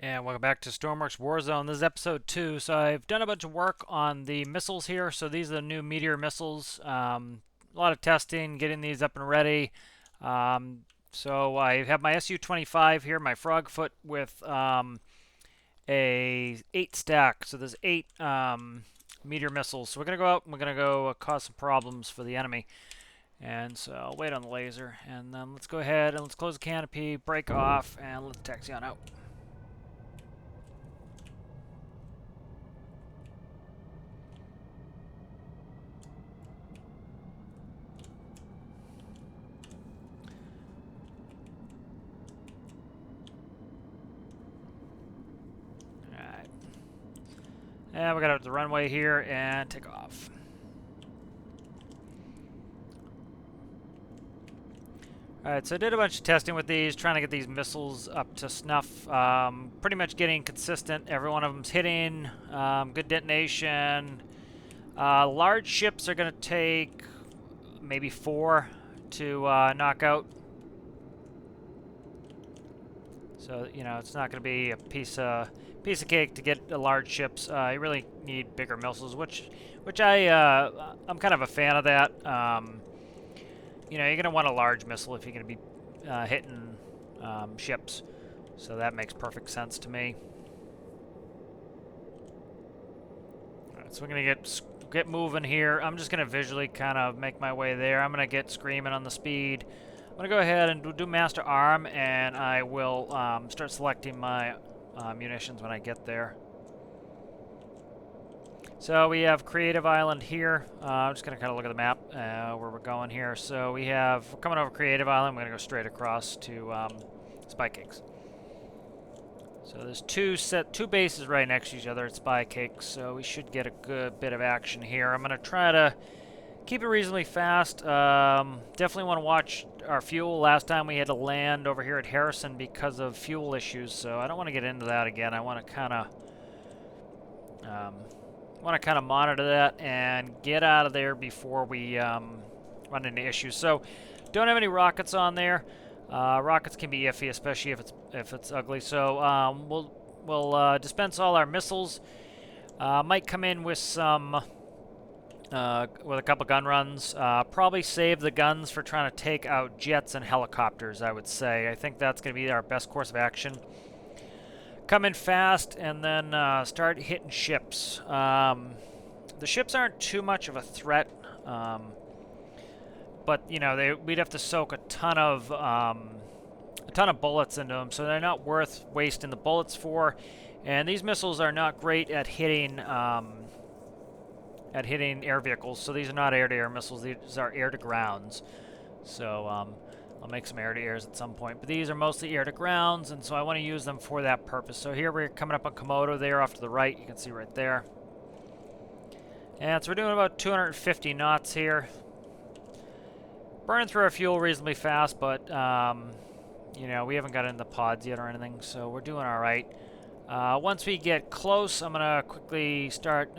And welcome back to Stormworks Warzone. This is episode 2. So I've done a bunch of work on the missiles here. So these are the new Meteor missiles. A lot of testing, getting these up and ready. So I have my Su-25 here, my Frogfoot with a 8 stack. So there's 8 Meteor missiles. So we're going to go out and we're going to go cause some problems for the enemy. And so I'll wait on the laser. And then let's go ahead and let's close the canopy, break off, and let's taxi on out. And we got the runway here and take off. Alright, so I did a bunch of testing with these, trying to get these missiles up to snuff. Pretty much getting consistent. Every one of them's hitting. Good detonation. Large ships are going to take maybe 4 to knock out. So, you know, it's not going to be a piece of cake to get the large ships. You really need bigger missiles, which I'm kind of a fan of that. You know, you're going to want a large missile if you're going to be hitting ships. So that makes perfect sense to me. All right, so we're going to get moving here. I'm just going to visually kind of make my way there. I'm going to get screaming on the speed. I'm going to go ahead and do Master Arm, and I will start selecting my munitions when I get there. So we have Creative Island here. I'm just going to kind of look at the map where we're going here. So we're coming over Creative Island. We're going to go straight across to Spy Cakes. So there's two bases right next to each other at Spy Cakes, so we should get a good bit of action here. I'm going to try to keep it reasonably fast. Definitely want to watch our fuel. Last time we had to land over here at Harrison because of fuel issues, so I don't want to get into that again. I want to kind of monitor that and get out of there before we run into issues. So don't have any rockets on there. Rockets can be iffy, especially if it's ugly. So we'll dispense all our missiles. Might come in with some. With a couple gun runs. Probably save the guns for trying to take out jets and helicopters, I would say. I think that's going to be our best course of action. Come in fast and then start hitting ships. The ships aren't too much of a threat, but you know we'd have to soak a ton of bullets into them, so they're not worth wasting the bullets for. And these missiles are not great at hitting air vehicles, so these are not air-to-air missiles, these are air-to-grounds. So I'll make some air-to-airs at some point, but these are mostly air-to-grounds, and so I want to use them for that purpose. So here we're coming up on Komodo there off to the right, you can see right there. And so we're doing about 250 knots here. Burning through our fuel reasonably fast, but you know, we haven't got in the pods yet or anything, so we're doing all right. Once we get close, I'm going to quickly start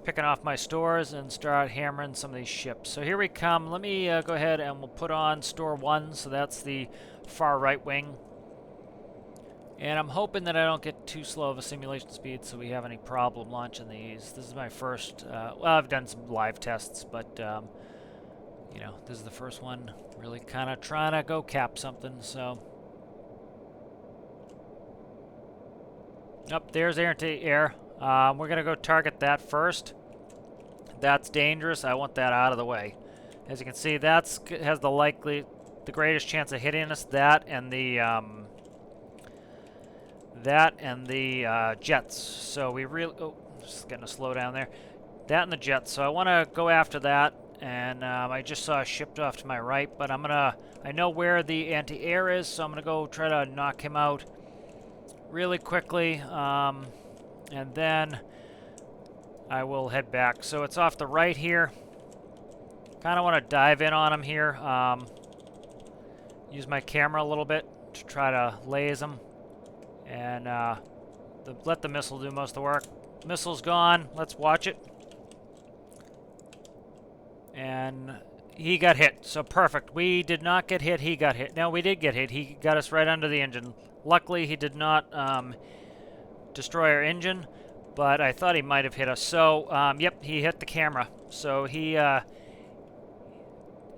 picking off my stores and start hammering some of these ships. So here we come. Let me go ahead and we'll put on store 1, so that's the far right wing. And I'm hoping that I don't get too slow of a simulation speed so we have any problem launching these. This is my first, well, I've done some live tests, but you know, this is the first one. Really kind of trying to go cap something, so. Up there's air-to-air. We're going to go target that first. That's dangerous. I want that out of the way. As you can see, that has the greatest chance of hitting us. That and the jets. So we really, just getting a slowdown there. That and the jets. So I want to go after that. And I just saw a ship off to my right, but I know where the anti-air is, so I'm gonna go try to knock him out really quickly. And then I will head back. So it's off the right here. Kind of want to dive in on him here. Use my camera a little bit to try to laze him. And let the missile do most of the work. Missile's gone. Let's watch it. And he got hit. So perfect. We did not get hit. He got hit. No, we did get hit. He got us right under the engine. Luckily, he did not destroy our engine, but I thought he might have hit us. So, yep, he hit the camera. So yeah,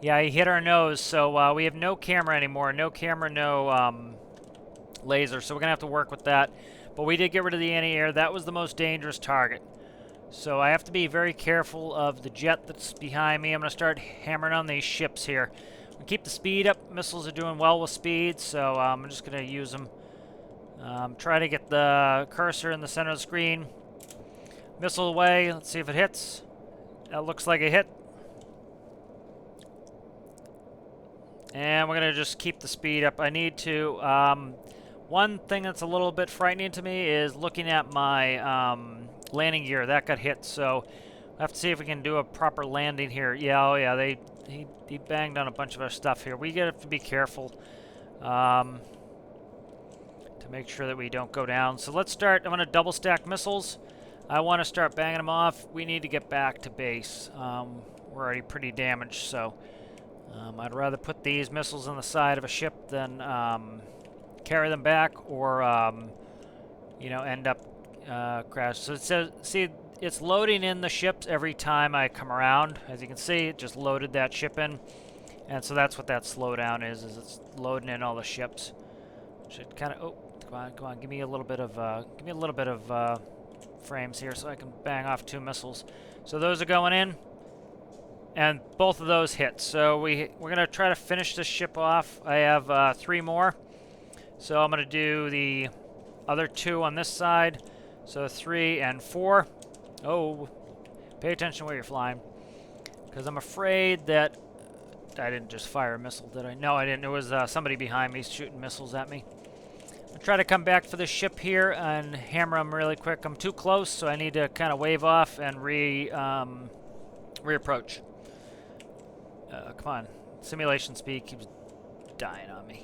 he hit our nose. So we have no camera anymore. No camera, no laser. So we're going to have to work with that. But we did get rid of the anti-air. That was the most dangerous target. So I have to be very careful of the jet that's behind me. I'm going to start hammering on these ships here. We keep the speed up. Missiles are doing well with speed, so I'm just going to use them. Try to get the cursor in the center of the screen. Missile away. Let's see if it hits. That looks like a hit. And we're going to just keep the speed up. I need to... one thing that's a little bit frightening to me is looking at my landing gear. That got hit, so I have to see if we can do a proper landing here. Yeah, oh yeah, he banged on a bunch of our stuff here. We have to be careful to make sure that we don't go down. So let's start. I'm going to double stack missiles. I want to start banging them off. We need to get back to base. We're already pretty damaged, so I'd rather put these missiles on the side of a ship than carry them back or you know, end up crash. So it says, see, it's loading in the ships every time I come around. As you can see, it just loaded that ship in, and so that's what that slowdown is it's loading in all the ships. Should kind of, oh, come on, give me a little bit of frames here so I can bang off 2 missiles. So those are going in, and both of those hit. So we're gonna try to finish this ship off. I have 3 more. So I'm going to do the other 2 on this side. So 3 and 4. Oh, pay attention where you're flying. Because I'm afraid that... I didn't just fire a missile, did I? No, I didn't. It was somebody behind me shooting missiles at me. I'll try to come back for this ship here and hammer them really quick. I'm too close, so I need to kind of wave off and reapproach. Come on. Simulation speed keeps dying on me.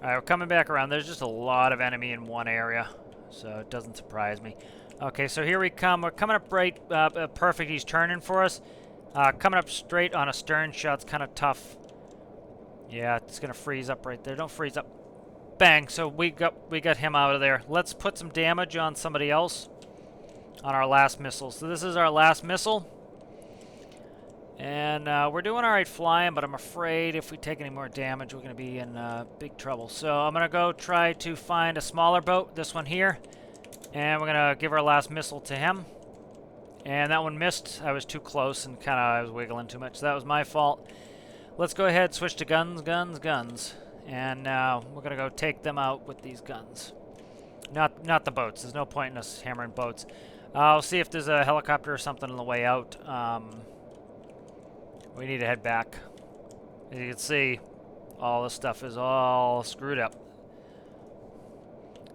Alright, we're coming back around. There's just a lot of enemy in one area, so it doesn't surprise me. Okay, so here we come. We're coming up right, perfect. He's turning for us. Coming up straight on a stern shot's kind of tough. Yeah, it's gonna freeze up right there. Don't freeze up. Bang! So we got him out of there. Let's put some damage on somebody else on our last missile. So this is our last missile. And we're doing alright flying, but I'm afraid if we take any more damage, we're going to be in big trouble. So I'm going to go try to find a smaller boat, this one here. And we're going to give our last missile to him. And that one missed. I was too close and I was wiggling too much. So that was my fault. Let's go ahead, switch to guns. And we're going to go take them out with these guns. Not the boats. There's no point in us hammering boats. I'll see if there's a helicopter or something on the way out. We need to head back. As you can see, all this stuff is all screwed up.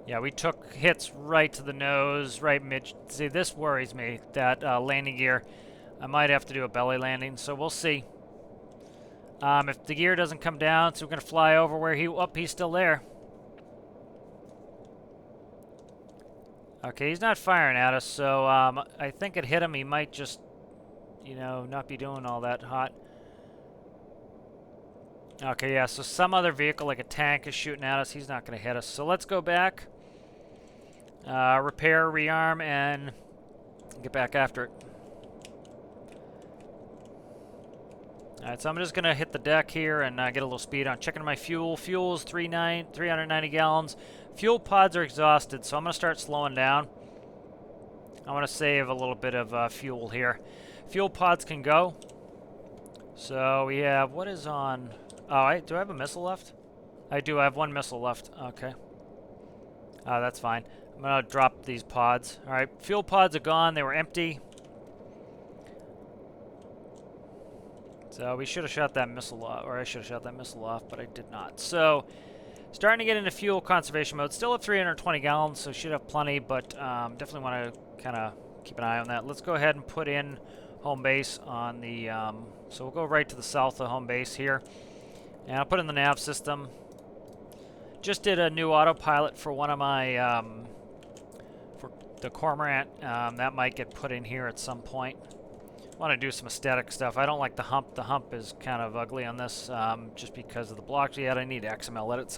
Yeah, we took hits right to the nose, right mid. See, this worries me, that landing gear. I might have to do a belly landing, so we'll see. If the gear doesn't come down, so we're going to fly over where he's still there. Okay, he's not firing at us, so I think it hit him. He might just, you know, not be doing all that hot. Okay, yeah, so some other vehicle, like a tank, is shooting at us. He's not going to hit us. So let's go back, repair, rearm, and get back after it. Alright, so I'm just going to hit the deck here and get a little speed on. Checking my fuel. Fuel is 390 gallons. Fuel pods are exhausted, so I'm going to start slowing down. I want to save a little bit of fuel here. Fuel pods can go. So we have, what is on? Oh, do I have a missile left? I do. I have 1 missile left. Okay. That's fine. I'm going to drop these pods. All right, fuel pods are gone. They were empty. So we should have shot that missile off, or I should have shot that missile off, but I did not. So starting to get into fuel conservation mode. Still at 320 gallons, so should have plenty, but definitely want to kind of keep an eye on that. Let's go ahead and put in home base on the, so we'll go right to the south of home base here. And I'll put in the nav system. Just did a new autopilot for one of my, for the Cormorant. That might get put in here at some point. Want to do some aesthetic stuff. I don't like the hump. The hump is kind of ugly on this, just because of the blocks. Yet I need to XML edit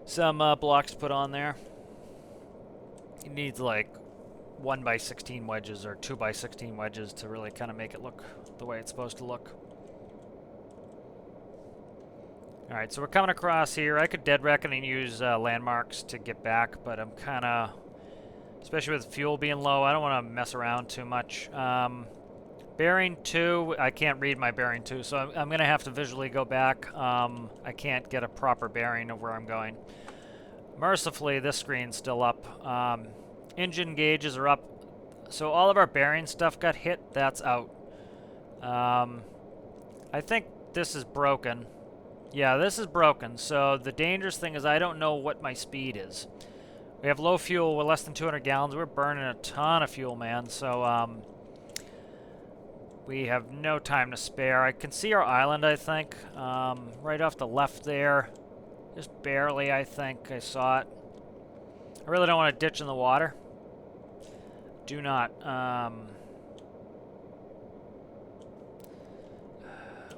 some blocks to put on there. It needs like 1x16 wedges or 2x16 wedges to really kind of make it look the way it's supposed to look. Alright, so we're coming across here. I could dead reckon and use landmarks to get back, but I'm kind of, especially with fuel being low, I don't want to mess around too much. Bearing 2, I can't read my bearing 2, so I'm going to have to visually go back. I can't get a proper bearing of where I'm going. Mercifully, this screen's still up. Engine gauges are up. So all of our bearing stuff got hit. That's out. I think this is broken. Yeah, this is broken. So the dangerous thing is I don't know what my speed is. We have low fuel. We're less than 200 gallons. We're burning a ton of fuel, man. So we have no time to spare. I can see our island, I think. Right off the left there. Just barely, I think. I saw it. I really don't want to ditch in the water. Do not.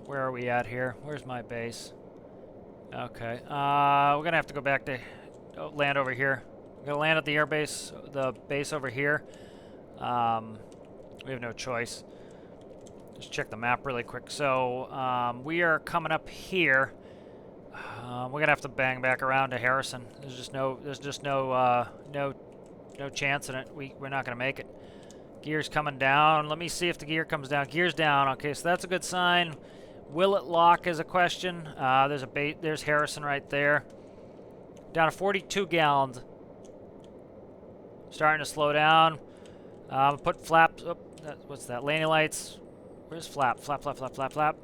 Where are we at here? Where's my base? Okay. We're going to have to go back to land over here. We're going to land at the air base, the base over here. We have no choice. Just check the map really quick. So we are coming up here. We're gonna have to bang back around to Harrison. There's just no chance in it. We're not gonna make it. Gear's coming down. Let me see if the gear comes down. Gear's down. Okay, so that's a good sign. Will it lock is a question. There's Harrison right there. Down to 42 gallons. Starting to slow down. Put flaps. Oh, what's that? Landing lights. Where's flap? Flap, flap, flap, flap, flap.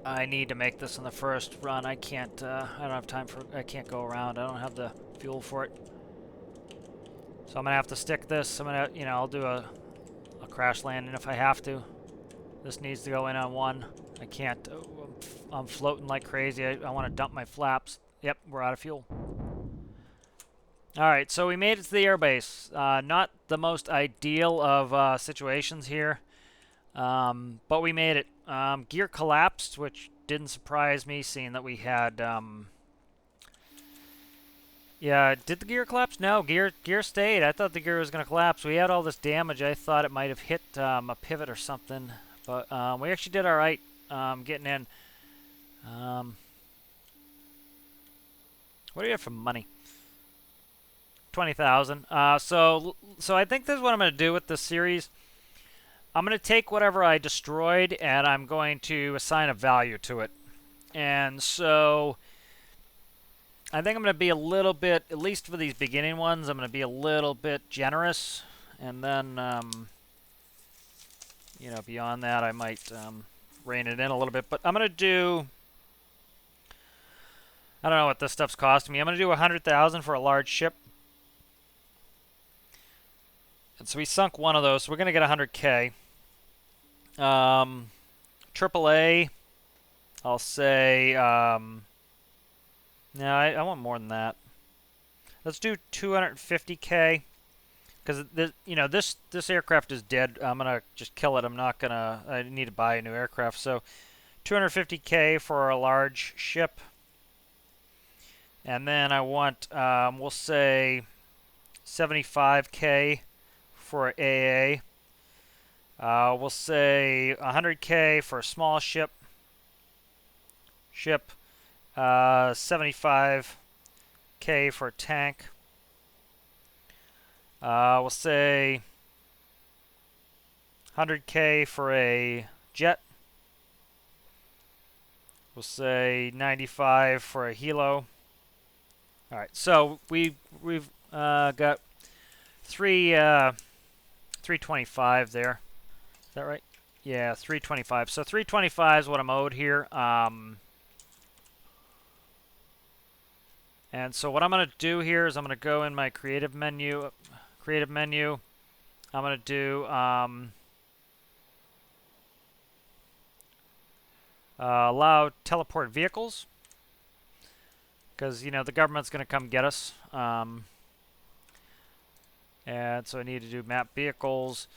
I need to make this in the first run. I can't, I don't have time for, I can't go around. I don't have the fuel for it. So I'm going to have to stick this. I'm going to, you know, I'll do a crash landing if I have to. This needs to go in on 1. I can't, I'm floating like crazy. I want to dump my flaps. Yep, we're out of fuel. Alright, so we made it to the airbase. Not the most ideal of situations here. But we made it. Gear collapsed, which didn't surprise me, seeing that we had, yeah, did the gear collapse? No, gear stayed. I thought the gear was going to collapse. We had all this damage. I thought it might have hit a pivot or something, but we actually did all right getting in. What do you have for money? 20,000. So I think this is what I'm going to do with this series. I'm going to take whatever I destroyed and I'm going to assign a value to it. And so I think I'm going to be a little bit, at least for these beginning ones, I'm going to be a little bit generous. And then, you know, beyond that, I might rein it in a little bit. But I'm going to do, I don't know what this stuff's costing me. I'm going to do 100,000 for a large ship. And so we sunk one of those, so we're going to get 100K. AAA, I'll say, no, I want more than that. Let's do 250K, because you know this aircraft is dead. I'm gonna just kill it. I'm not gonna. I need to buy a new aircraft. So 250K for a large ship, and then I want we'll say 75K for AA. We'll say 100K for a small ship. 75K for a tank. We'll say 100K for a jet. We'll say 95 for a helo. All right, so we've got 325 there. Is that right? Yeah, 325. So 325 is what I'm owed here. And so what I'm going to do here is I'm going to go in my creative menu. I'm going to do allow teleport vehicles, because you know the government's going to come get us. And so I need to do map vehicles.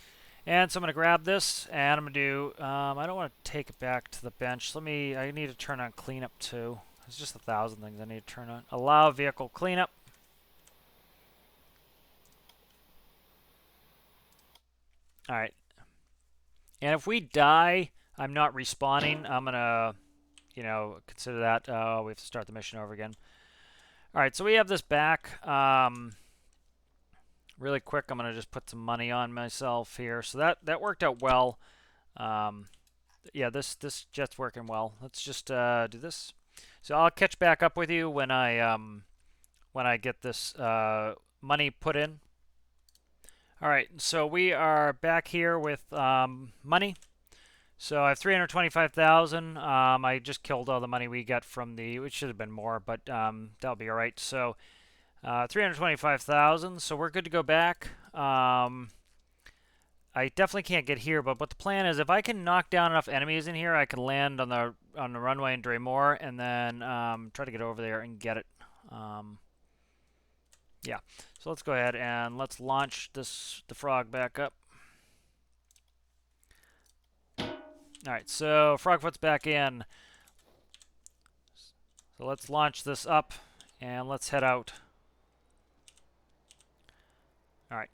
And so I'm going to grab this, and I'm going to do, I don't want to take it back to the bench. I need to turn on cleanup too. There's just 1,000 things I need to turn on. Allow vehicle cleanup. All right. And if we die, I'm not respawning. I'm gonna, you know, consider that. We have to start the mission over again. All right, so we have this back. Really quick, I'm gonna just put some money on myself here. So that worked out well. Yeah, this jet's working well. Let's just do this. So I'll catch back up with you when I get this money put in. All right, so we are back here with money. So I have 325,000. I just killed all the money we got from the, which should have been more, but that'll be all right. So 325,000. So we're good to go back. I definitely can't get here, but what the plan is, if I can knock down enough enemies in here, I can land on the runway in Dremore and then try to get over there and get it. Yeah, so let's go ahead and let's launch the frog back up. All right, so Frogfoot's back in. So let's launch this up and let's head out. All right.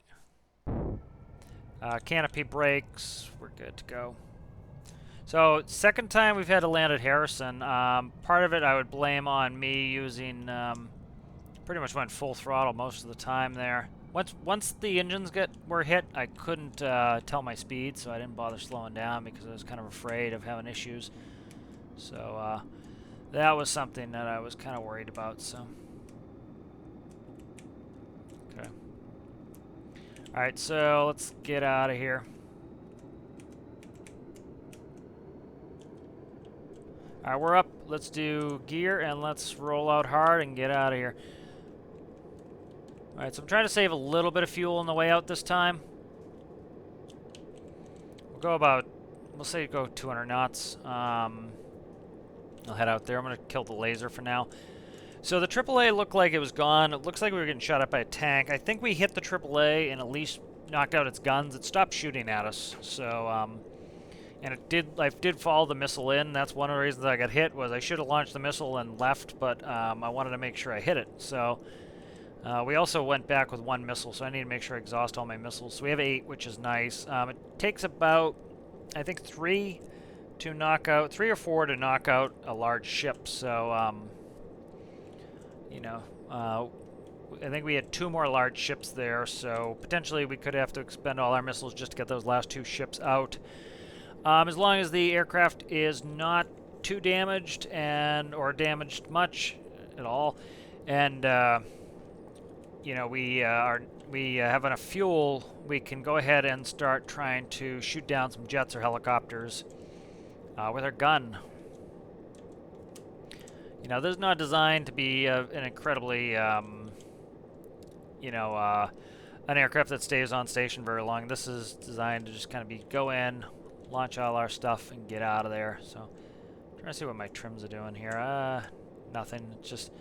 Canopy breaks. We're good to go. So second time we've had to land at Harrison. Part of it I would blame on me using pretty much went full throttle most of the time there. Once the engines were hit, I couldn't tell my speed, so I didn't bother slowing down because I was kind of afraid of having issues. So that was something that I was kind of worried about. So okay. All right, so let's get out of here. All right, we're up. Let's do gear and let's roll out hard and get out of here. All right, so I'm trying to save a little bit of fuel on the way out this time. We'll go about, we'll say go 200 knots. I'll head out there. I'm going to kill the laser for now. So the AAA looked like it was gone. It looks like we were getting shot at by a tank. I think we hit the AAA and at least knocked out its guns. It stopped shooting at us. So, and I did follow the missile in. That's one of the reasons I got hit, was I should have launched the missile and left, but I wanted to make sure I hit it. So we also went back with 1 missile, so I need to make sure I exhaust all my missiles. So we have 8, which is nice. It takes about, I think, 3 or 4 to knock out a large ship. So, you know, I think we had 2 more large ships there, so potentially we could have to expend all our missiles just to get those last 2 ships out. As long as the aircraft is not too damaged or damaged much at all, and you know, we have enough fuel, we can go ahead and start trying to shoot down some jets or helicopters with our gun. You know, this is not designed to be an incredibly, you know, an aircraft that stays on station very long. This is designed to just kind of go in, launch all our stuff, and get out of there. So, I'm trying to see what my trims are doing here. Nothing. It's just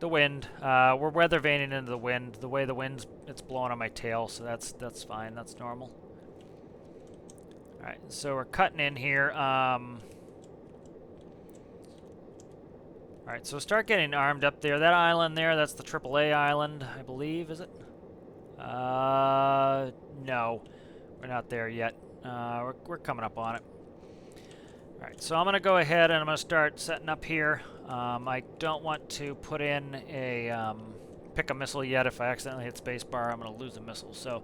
the wind. We're weather vaning into the wind. The way the wind's, it's blowing on my tail, so that's fine. That's normal. All right, so we're cutting in here. All right, so start getting armed up there. That island there, that's the AAA island, I believe, is it? No, we're not there yet. We're coming up on it. All right, so I'm going to go ahead and I'm going to start setting up here. I don't want to put in a pick a missile yet. If I accidentally hit spacebar, I'm going to lose a missile. So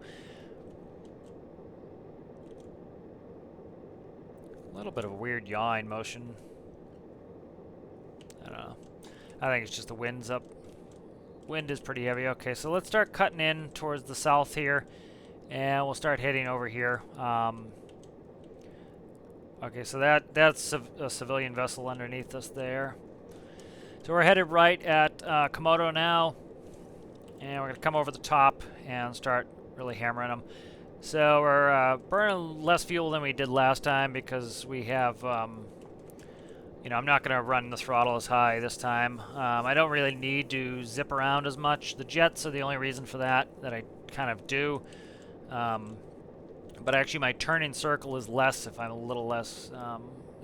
a little bit of a weird yawing motion. I don't know. I think it's just the wind's up. Wind is pretty heavy. Okay, so let's start cutting in towards the south here, and we'll start heading over here. Okay, so that's a civilian vessel underneath us there. So we're headed right at Komodo now, and we're going to come over the top and start really hammering them. So we're burning less fuel than we did last time because we have, you know, I'm not going to run the throttle as high this time. I don't really need to zip around as much. The jets are the only reason for that I kind of do. But actually my turning circle is less if I'm a little less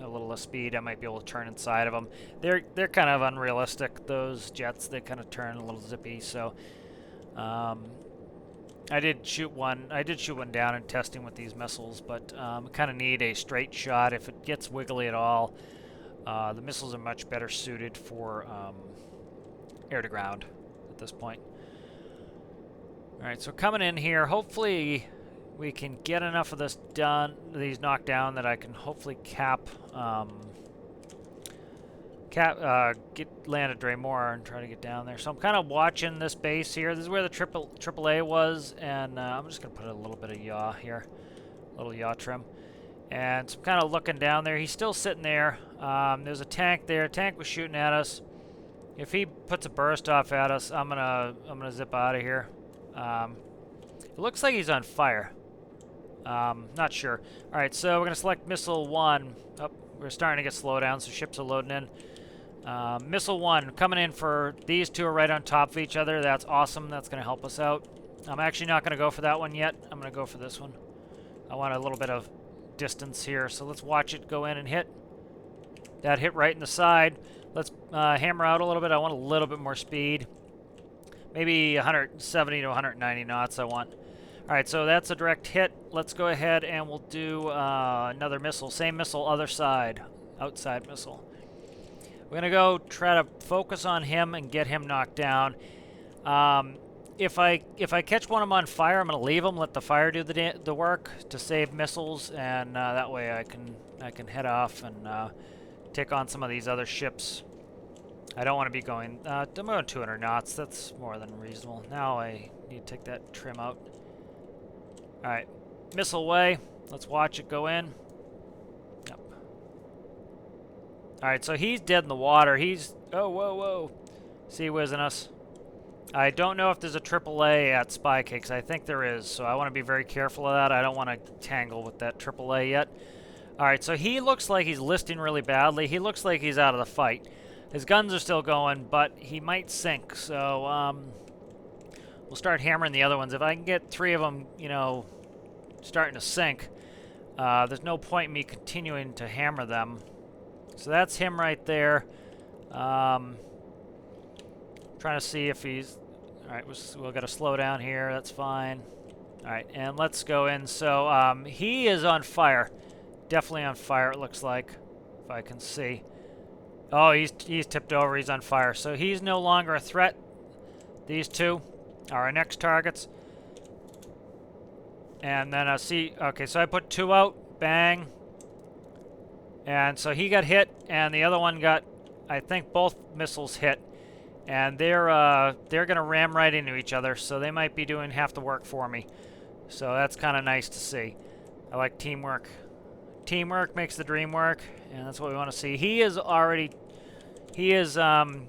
a little less speed, I might be able to turn inside of them. They're kind of unrealistic, those jets. They kind of turn a little zippy, so I did shoot one down in testing with these missiles, but kind of need a straight shot. If it gets wiggly at all, the missiles are much better suited for air to ground at this point. All right, so coming in here, hopefully we can get enough of this done, these knocked down, that I can hopefully land a Draymore and try to get down there. So I'm kind of watching this base here. This is where the AAA was, and I'm just gonna put a little bit of yaw here, a little yaw trim, and so I'm kind of looking down there. He's still sitting there. There's a tank there. Tank was shooting at us. If he puts a burst off at us, I'm gonna zip out of here. It looks like he's on fire. Not sure. All right, so we're gonna select missile 1. Oh, we're starting to get slowed down, so ships are loading in. Missile 1 coming in for these two are right on top of each other. That's awesome. That's gonna help us out. I'm actually not gonna go for that one yet. I'm gonna go for this one. I want a little bit of distance here, so let's watch it go in and hit. That hit right in the side. Let's hammer out a little bit. I want a little bit more speed. Maybe 170 to 190 knots I want. All right, so that's a direct hit. Let's go ahead and we'll do another missile. Same missile, other side, outside missile. We're gonna go try to focus on him and get him knocked down. If I catch one of them on fire, I'm gonna leave him, let the fire do the work to save missiles, and that way I can head off and take on some of these other ships. I don't want to be going. I'm going 200 knots. That's more than reasonable. Now I need to take that trim out. All right, missile away. Let's watch it go in. Yep. All right, so he's dead in the water. He's whoa. Sea whizzing us. I don't know if there's a AAA at Spy Cakes. I think there is, so I want to be very careful of that. I don't want to tangle with that AAA yet. All right, so he looks like he's listing really badly. He looks like he's out of the fight. His guns are still going, but he might sink, so we'll start hammering the other ones. If I can get 3 of them, you know, starting to sink, there's no point in me continuing to hammer them. So that's him right there. Trying to see if he's... All right, we'll got to slow down here. That's fine. All right, and let's go in. So he is on fire. Definitely on fire, it looks like, if I can see. Oh, he's tipped over. He's on fire. So he's no longer a threat. These two are our next targets. And then okay, so I put 2 out. Bang. And so he got hit, and the other one got, I think both missiles hit. And they're going to ram right into each other, so they might be doing half the work for me. So that's kind of nice to see. I like teamwork. Teamwork makes the dream work, and that's what we want to see. He is on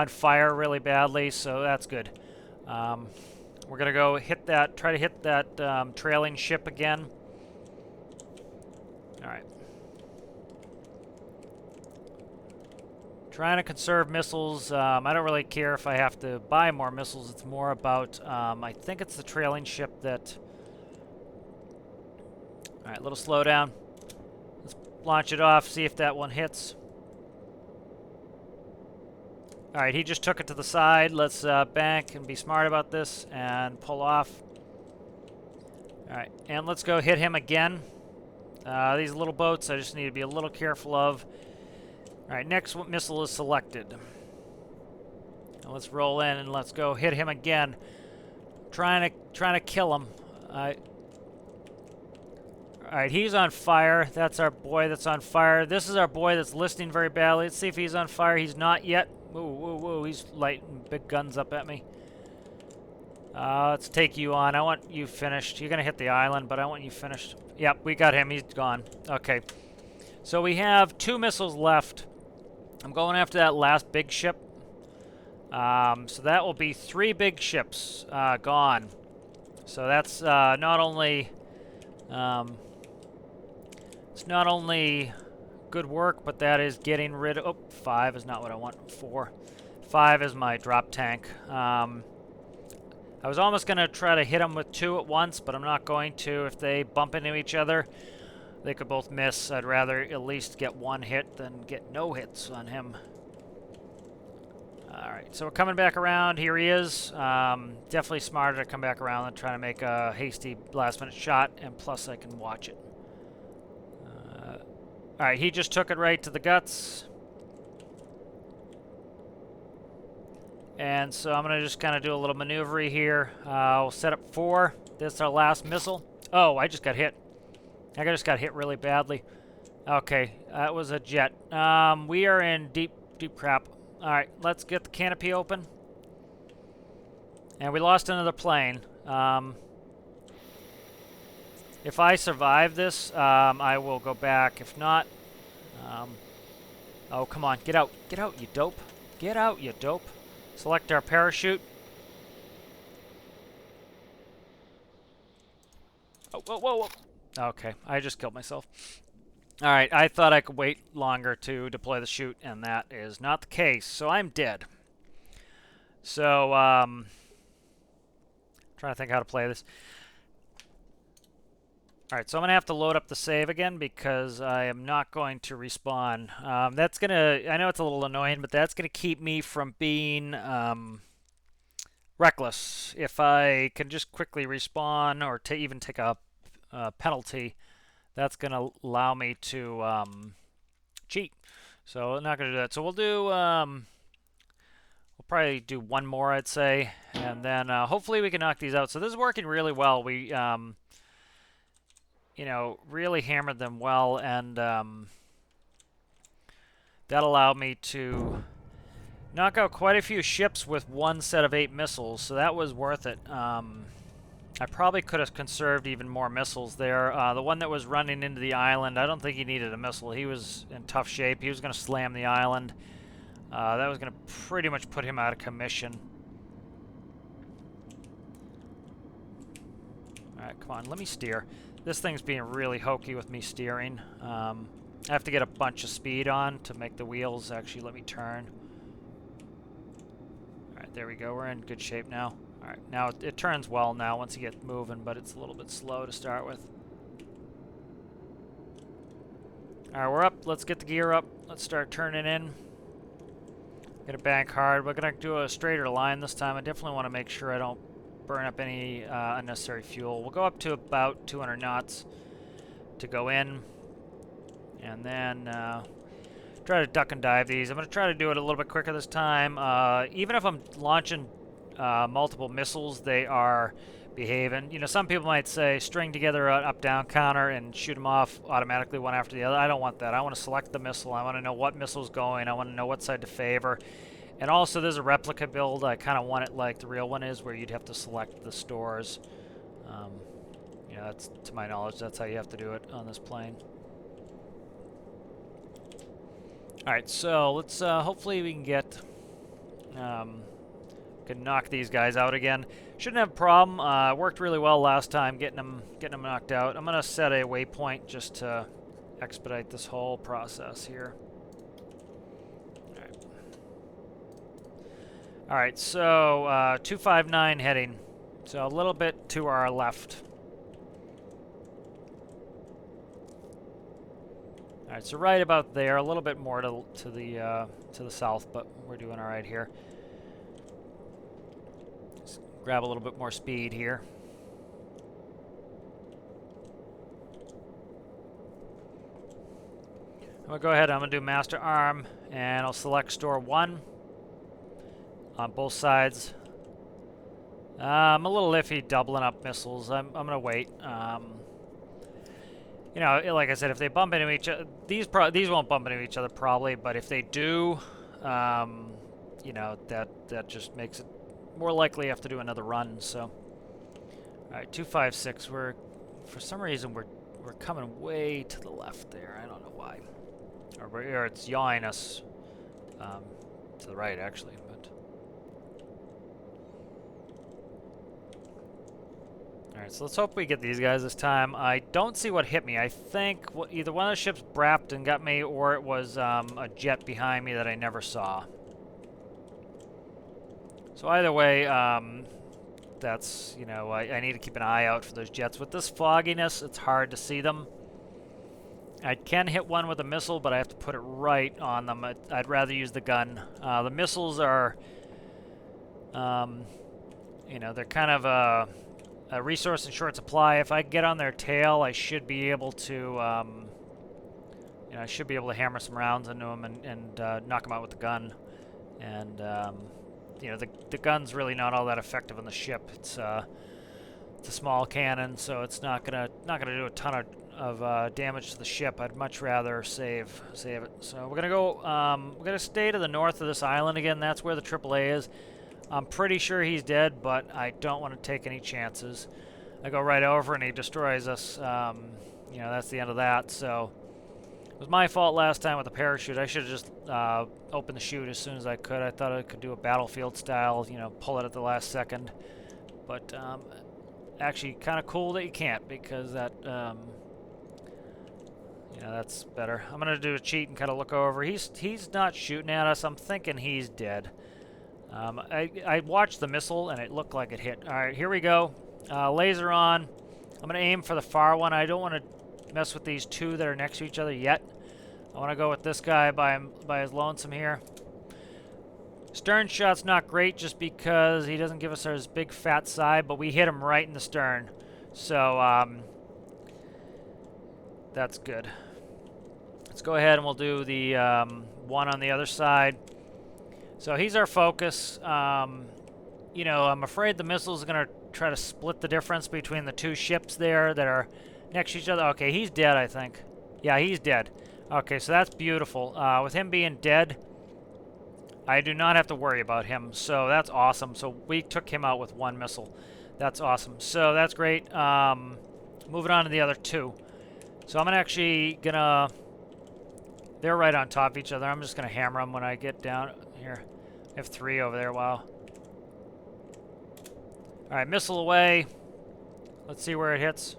fire really badly, so that's good. We're gonna go try to hit that trailing ship again. All right. Trying to conserve missiles. I don't really care if I have to buy more missiles. It's more about, I think it's the trailing ship that... All right, little slowdown. Let's launch it off, see if that one hits. All right, he just took it to the side. Let's bank and be smart about this and pull off. All right, and let's go hit him again. These little boats I just need to be a little careful of. All right, next missile is selected. Now let's roll in and let's go hit him again. Trying to kill him. All right, he's on fire. That's our boy that's on fire. This is our boy that's listing very badly. Let's see if he's on fire. He's not yet. Whoa. He's lighting big guns up at me. Let's take you on. I want you finished. You're going to hit the island, but I want you finished. Yep, we got him. He's gone. Okay. So we have 2 missiles left. I'm going after that last big ship. So that will be 3 big ships gone. So that's not only... it's not only good work, but that is getting rid of... Oh, 5 is not what I want. 4. 5 is my drop tank. I was almost going to try to hit them with 2 at once, but I'm not going to if they bump into each other. they could both miss. I'd rather at least get one hit than get no hits on him. Alright, so we're coming back around. Here he is. Definitely smarter to come back around than trying to make a hasty last-minute shot, and plus I can watch it. Alright, he just took it right to the guts. And so I'm going to just kind of do a little maneuver here. We'll set up 4. This is our last missile. Oh, I just got hit. I just got hit really badly. Okay, that was a jet. We are in deep crap. Alright, let's get the canopy open. And we lost another plane. If I survive this, I will go back. If not... oh, come on. Get out. Get out, you dope. Get out, you dope. Select our parachute. Oh, whoa, whoa, whoa. Okay, I just killed myself. Alright, I thought I could wait longer to deploy the chute, and that is not the case, so I'm dead. So, trying to think how to play this. Alright, so I'm going to have to load up the save again because I am not going to respawn. That's going to, I know it's a little annoying, but that's going to keep me from being reckless. If I can just quickly respawn or even take a penalty, that's going to allow me to cheat. So I'm not going to do that. So we'll do, we'll probably do one more, I'd say, and then hopefully we can knock these out. So this is working really well. We, you know, really hammered them well, and that allowed me to knock out quite a few ships with one set of 8 missiles, so that was worth it. I probably could have conserved even more missiles there. The one that was running into the island, I don't think he needed a missile. He was in tough shape. He was going to slam the island. That was going to pretty much put him out of commission. Alright, come on, let me steer. This thing's being really hokey with me steering. I have to get a bunch of speed on to make the wheels actually let me turn. Alright, there we go. We're in good shape now. Alright, now it turns well now once you get moving, but it's a little bit slow to start with. Alright, we're up. Let's get the gear up. Let's start turning in. Gonna bank hard. We're gonna do a straighter line this time. I definitely want to make sure I don't burn up any unnecessary fuel. We'll go up to about 200 knots to go in, and then try to duck and dive these. I'm going to try to do it a little bit quicker this time. Even if I'm launching multiple missiles, they are behaving. You know, some people might say string together an up-down counter and shoot them off automatically one after the other. I don't want that. I want to select the missile. I want to know what missile's going. I want to know what side to favor. And also, there's a replica build. I kind of want it like the real one is, where you'd have to select the stores. You know, that's, to my knowledge, that's how you have to do it on this plane. Alright, so let's, hopefully we can get, can knock these guys out again. Shouldn't have a problem. Worked really well last time, getting them knocked out. I'm going to set a waypoint just to expedite this whole process here. Alright, so 259 heading, so a little bit to our left. Alright, so right about there, a little bit more to the south, but we're doing alright here. Let's grab a little bit more speed here. I'm going to go ahead, I'm going to do Master Arm, and I'll select Store 1. On both sides. I'm a little iffy doubling up missiles. I'm gonna wait. You know, like I said, if they bump into each other, these won't bump into each other probably, but if they do, you know, that just makes it more likely you have to do another run. So, all right, 256. For some reason we're coming way to the left there. I don't know why, or it's yawing us to the right actually. Alright, so let's hope we get these guys this time. I don't see what hit me. I think either one of the ships brapped and got me, or it was a jet behind me that I never saw. So either way, that's, you know, I need to keep an eye out for those jets. With this fogginess, it's hard to see them. I can hit one with a missile, but I have to put it right on them. I'd rather use the gun. The missiles are, you know, they're kind of a resource in short supply. If I get on their tail, I should be able to, you know, I should be able to hammer some rounds into them and knock them out with the gun. And, you know, the gun's really not all that effective on the ship. It's a small cannon, so it's not gonna do a ton of damage to the ship. I'd much rather save it. So we're gonna stay to the north of this island again. That's where the AAA is. I'm pretty sure he's dead, but I don't want to take any chances. I go right over and he destroys us. You know, that's the end of that. So it was my fault last time with the parachute. I should have just opened the chute as soon as I could. I thought I could do a battlefield style, you know, pull it at the last second. But actually kind of cool that you can't, because that, you know, that's better. I'm going to do a cheat and kind of look over. He's not shooting at us. I'm thinking he's dead. I watched the missile and it looked like it hit. All right, here we go. Laser on. I'm going to aim for the far one. I don't want to mess with these two that are next to each other yet. I want to go with this guy by his lonesome here. Stern shot's not great just because he doesn't give us his big fat side, but we hit him right in the stern. So that's good. Let's go ahead and we'll do the one on the other side. So he's our focus. You know, I'm afraid the missile's going to try to split the difference between the two ships there that are next to each other. Okay, he's dead, I think. Yeah, he's dead. Okay, so that's beautiful. With him being dead, I do not have to worry about him. So that's awesome. So we took him out with one missile. That's awesome. So that's great. Moving on to the other two. So I'm actually going to... They're right on top of each other. I'm just going to hammer them when I get down here. I have three over there. Wow. All right, missile away. Let's see where it hits.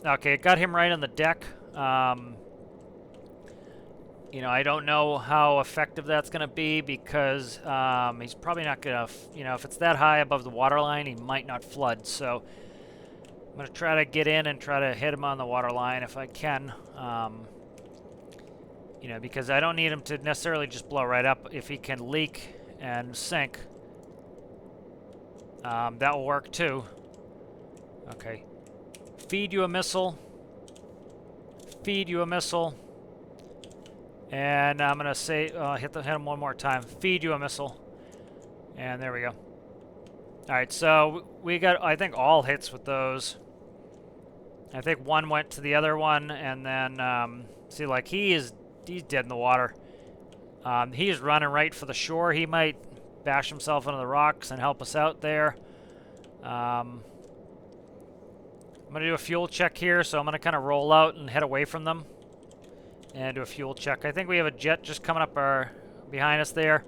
Okay, it got him right on the deck. You know, I don't know how effective that's going to be because he's probably not going to, you know, if it's that high above the waterline, he might not flood. So I'm going to try to get in and try to hit him on the waterline if I can. You know, because I don't need him to necessarily just blow right up. If he can leak and sink, that will work too. Okay. Feed you a missile. Feed you a missile. And I'm going to say, hit him one more time. Feed you a missile. And there we go. All right, so we got, I think, all hits with those. I think one went to the other one, and then, see, like, he's dead in the water. He's running right for the shore. He might bash himself into the rocks and help us out there. I'm going to do a fuel check here, so I'm going to kind of roll out and head away from them and do a fuel check. I think we have a jet just coming up behind us there.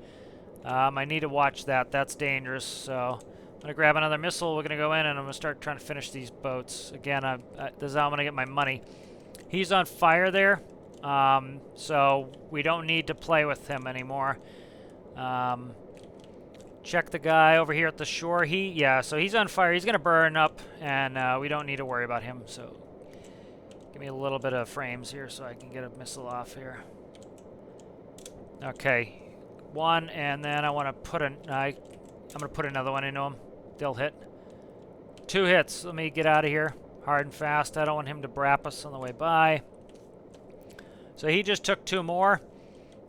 I need to watch that. That's dangerous, so I'm going to grab another missile. We're going to go in, and I'm going to start trying to finish these boats. Again, this is how I'm going to get my money. He's on fire there, so we don't need to play with him anymore. Check the guy over here at the shore. Yeah, so he's on fire. He's going to burn up, and we don't need to worry about him. So give me a little bit of frames here so I can get a missile off here. Okay, one, and then I want to put I'm going to put another one into him. They'll hit. 2 hits. Let me get out of here hard and fast. I don't want him to brap us on the way by. So he just took 2 more.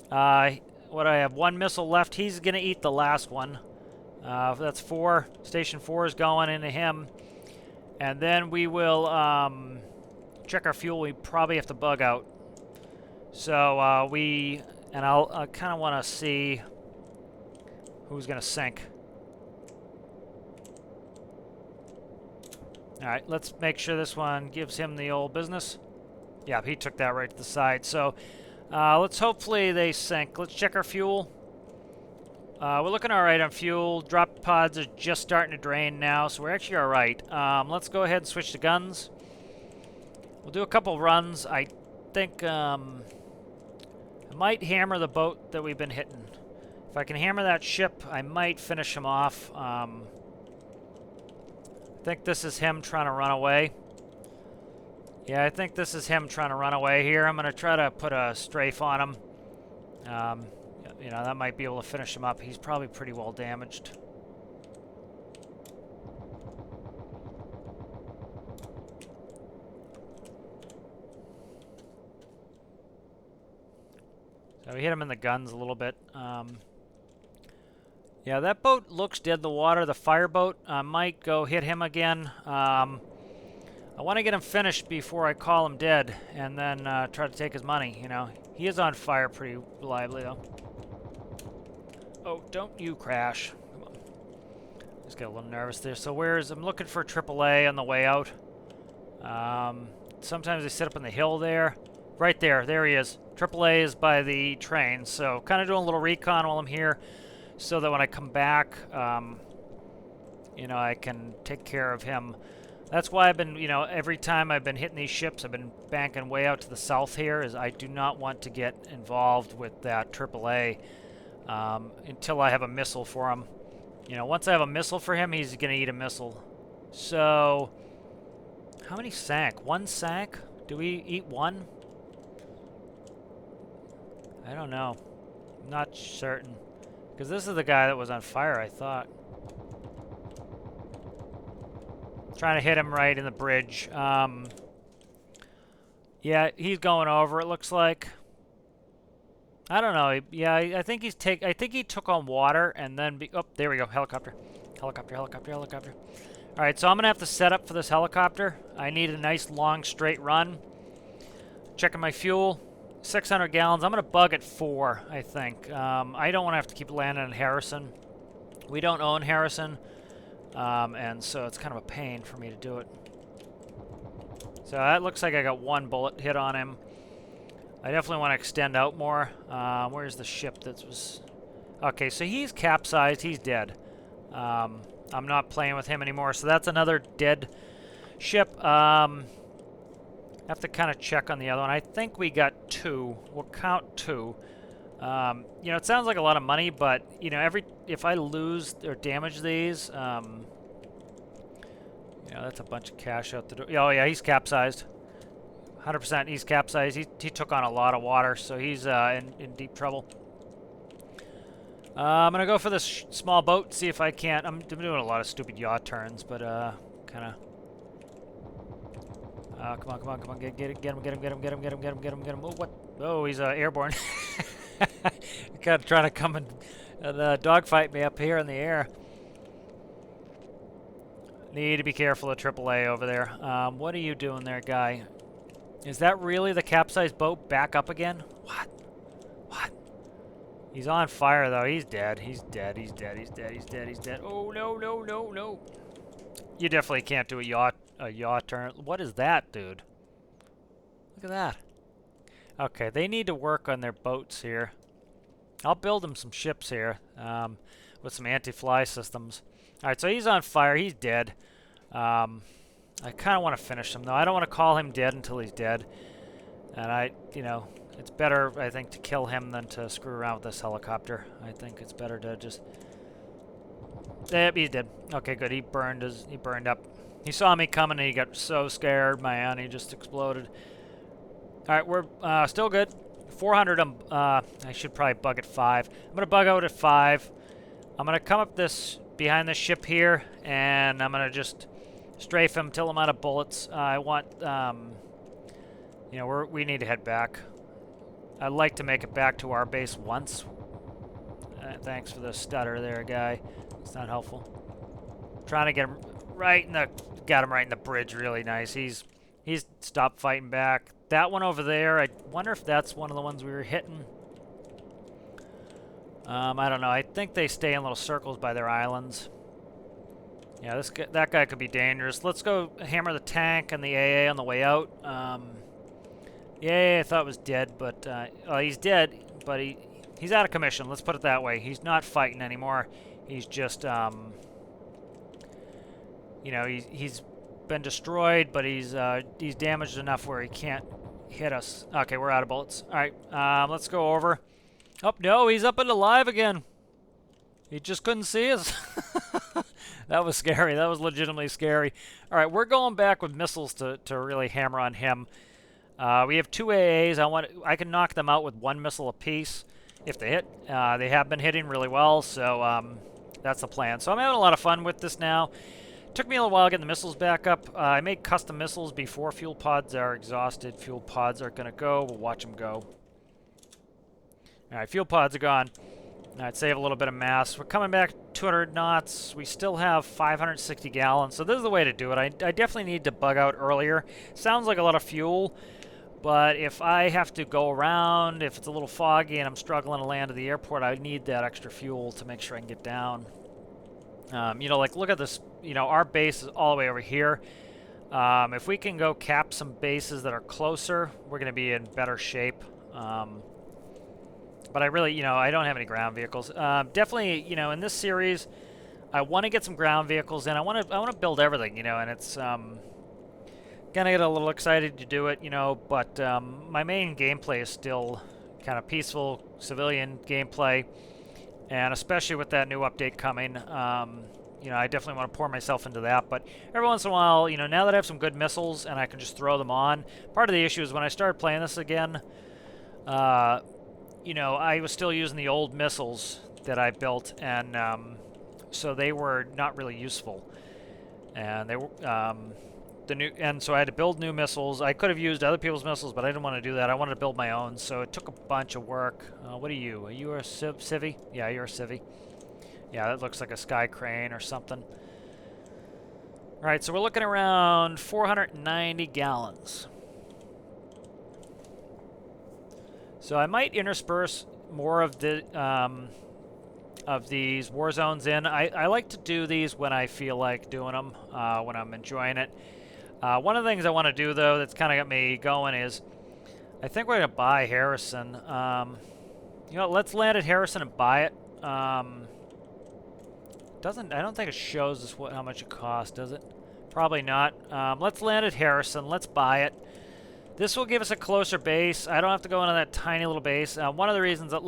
What I have 1 missile left. He's going to eat the last one. That's 4. Station 4 is going into him. And then we will check our fuel. We probably have to bug out. So I kind of want to see who's going to sink. All right, let's make sure this one gives him the old business. Yeah, he took that right to the side. So let's hopefully they sink. Let's check our fuel. We're looking all right on fuel. Drop pods are just starting to drain now, so we're actually all right. Let's go ahead and switch to guns. We'll do a couple runs. I think I might hammer the boat that we've been hitting. If I can hammer that ship, I might finish him off. I think this is him trying to run away. Yeah, I think this is him trying to run away here. I'm going to try to put a strafe on him. You know, that might be able to finish him up. He's probably pretty well damaged. So we hit him in the guns a little bit. Yeah, that boat looks dead in the water. The fireboat, I might go hit him again. I want to get him finished before I call him dead, and then try to take his money, you know. He is on fire pretty reliably, though. Oh, don't you crash. Come on. Just get a little nervous there. So I'm looking for AAA on the way out. Sometimes they sit up on the hill there. Right there. There he is. AAA is by the train. So kind of doing a little recon while I'm here so that when I come back, you know, I can take care of him. That's why I've been, you know, every time I've been hitting these ships, I've been banking way out to the south here, is I do not want to get involved with that AAA until I have a missile for him. You know, once I have a missile for him, he's going to eat a missile. So, how many sank? One sank? Do we eat one? I don't know. I'm not certain. Because this is the guy that was on fire, I thought. Trying to hit him right in the bridge. Yeah, he's going over, it looks like. I don't know. Yeah, I think I think he took on water and then oh, there we go. Helicopter. Helicopter, helicopter, helicopter. All right, so I'm going to have to set up for this helicopter. I need a nice long straight run. Checking my fuel. 600 gallons. I'm going to bug at 4, I think. I don't want to have to keep landing in Harrison. We don't own Harrison. And so it's kind of a pain for me to do it. So that looks like I got one bullet hit on him. I definitely want to extend out more. Where's the ship that was... Okay, so he's capsized. He's dead. I'm not playing with him anymore. So that's another dead ship. Have to kind of check on the other one. I think we got 2. We'll count 2. You know, it sounds like a lot of money, but you know, if I lose or damage these, you know, that's a bunch of cash out the door. Oh yeah, he's capsized. 100%. He's capsized. He took on a lot of water, so he's in deep trouble. I'm gonna go for this small boat. See if I can't. I'm doing a lot of stupid yacht turns, but kind of. Come on, come on, come on! Get him! Get him! Get him! Get him! Get him! Get him! Get him! Get him! Get him! Oh, what? Oh, he's airborne. Kind of trying to come and dogfight me up here in the air. Need to be careful of AAA over there. What are you doing there, guy? Is that really the capsized boat back up again? What? What? He's on fire, though. He's dead. He's dead. He's dead. He's dead. He's dead. He's dead. Oh, no, no, no, no. You definitely can't do a yacht turn. What is that, dude? Look at that. Okay, they need to work on their boats here. I'll build them some ships here with some anti-fly systems. All right, so he's on fire. He's dead. I kind of want to finish him, though. I don't want to call him dead until he's dead. And you know, it's better, I think, to kill him than to screw around with this helicopter. I think it's better to just... Yep, he's dead. Okay, good. He burned up. He saw me coming and he got so scared, man. He just exploded. All right, we're still good. 400. I should probably bug at 5. I'm gonna bug out at 5. I'm gonna come up behind this ship here, and I'm gonna just strafe him till I'm out of bullets. I want, you know, we need to head back. I'd like to make it back to our base once. Thanks for the stutter there, guy. It's not helpful. Trying to get him got him right in the bridge. Really nice. He's stopped fighting back. That one over there, I wonder if that's one of the ones we were hitting. I don't know. I think they stay in little circles by their islands. Yeah, that guy could be dangerous. Let's go hammer the tank and the AA on the way out. The AA I thought was dead, but well, he's dead, but he's out of commission. Let's put it that way. He's not fighting anymore. He's just, you know, he's been destroyed, but he's damaged enough where he can't hit us. Okay, we're out of bullets. All right, let's go over. Oh, no, he's up and alive again. He just couldn't see us. That was scary. That was legitimately scary. All right, we're going back with missiles to really hammer on him. We have 2 AAs. I can knock them out with 1 missile apiece if they hit. They have been hitting really well, so that's the plan. So I'm having a lot of fun with this now. Took me a little while getting the missiles back up. I made custom missiles before fuel pods are exhausted. Fuel pods are going to go. We'll watch them go. All right, fuel pods are gone. All right, save a little bit of mass. We're coming back 200 knots. We still have 560 gallons, so this is the way to do it. I definitely need to bug out earlier. Sounds like a lot of fuel, but if I have to go around, if it's a little foggy and I'm struggling to land at the airport, I need that extra fuel to make sure I can get down. You know, like, look at this. You know, our base is all the way over here. If we can go cap some bases that are closer, we're going to be in better shape. But I really, you know, I don't have any ground vehicles. Definitely, you know, in this series, I want to get some ground vehicles in. I want to build everything, you know, and it's gonna get a little excited to do it, you know. But my main gameplay is still kind of peaceful civilian gameplay, and especially with that new update coming, you know, I definitely want to pour myself into that. But every once in a while, you know, now that I have some good missiles and I can just throw them on. Part of the issue is when I started playing this again. You know, I was still using the old missiles that I built, and so they were not really useful. And they were and so I had to build new missiles. I could have used other people's missiles, but I didn't want to do that. I wanted to build my own, so it took a bunch of work. What are you? Are you a civvy? Yeah, you're a civvy. Yeah, that looks like a sky crane or something. All right, so we're looking around 490 gallons. So I might intersperse more of these war zones in. I like to do these when I feel like doing them, when I'm enjoying it. One of the things I want to do, though, that's kind of got me going is I think we're going to buy Harrison. You know, let's land at Harrison and buy it. I don't think it shows us how much it costs, does it? Probably not. Let's land at Harrison. Let's buy it. This will give us a closer base. I don't have to go into that tiny little base. One of the reasons that